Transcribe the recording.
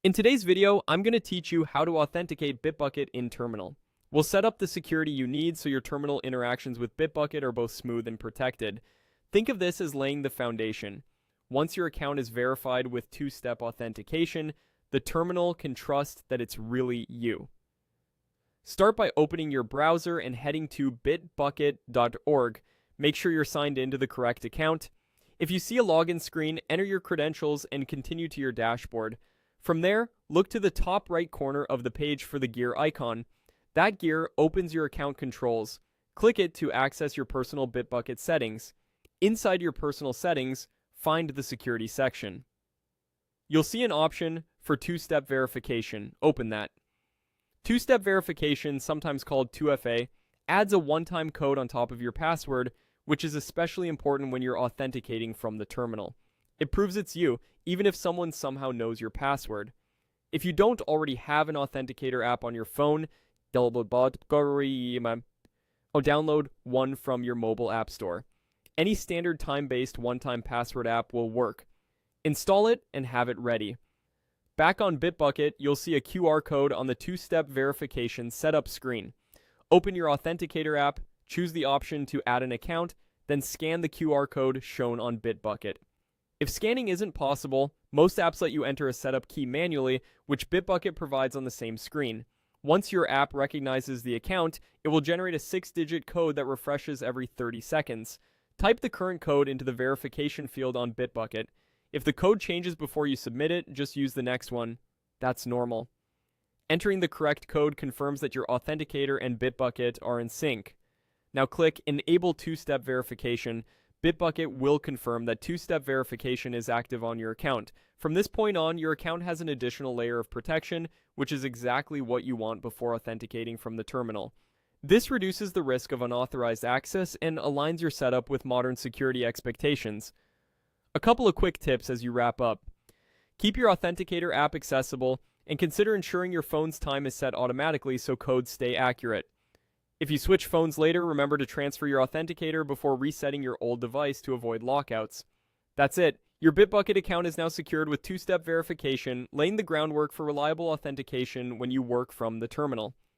In today's video, I'm going to teach you how to authenticate Bitbucket in Terminal. We'll set up the security you need so your terminal interactions with Bitbucket are both smooth and protected. Think of this as laying the foundation. Once your account is verified with two-step authentication, the terminal can trust that it's really you. Start by opening your browser and heading to bitbucket.org. Make sure you're signed into the correct account. If you see a login screen, enter your credentials and continue to your dashboard. From there, look to the top right corner of the page for the gear icon. That gear opens your account controls. Click it to access your personal Bitbucket settings. Inside your personal settings, find the security section. You'll see an option for two-step verification. Open that. Two-step verification, sometimes called 2FA, adds a one-time code on top of your password, which is especially important when you're authenticating from the terminal. It proves it's you, even if someone somehow knows your password. If you don't already have an authenticator app on your phone, download one from your mobile app store. Any standard time-based one-time password app will work. Install it and have it ready. Back on Bitbucket, you'll see a QR code on the two-step verification setup screen. Open your Authenticator app, choose the option to add an account, then scan the QR code shown on Bitbucket. If scanning isn't possible, most apps let you enter a setup key manually, which Bitbucket provides on the same screen. Once your app recognizes the account, it will generate a 6-digit code that refreshes every 30 seconds. Type the current code into the verification field on Bitbucket. If the code changes before you submit it, just use the next one. That's normal. Entering the correct code confirms that your Authenticator and Bitbucket are in sync. Now click Enable Two-Step Verification. Bitbucket will confirm that two-step verification is active on your account. From this point on, your account has an additional layer of protection, which is exactly what you want before authenticating from the terminal. This reduces the risk of unauthorized access and aligns your setup with modern security expectations. A couple of quick tips as you wrap up. Keep your Authenticator app accessible, and consider ensuring your phone's time is set automatically so codes stay accurate. If you switch phones later, remember to transfer your Authenticator before resetting your old device to avoid lockouts. That's it. Your Bitbucket account is now secured with two-step verification, laying the groundwork for reliable authentication when you work from the terminal.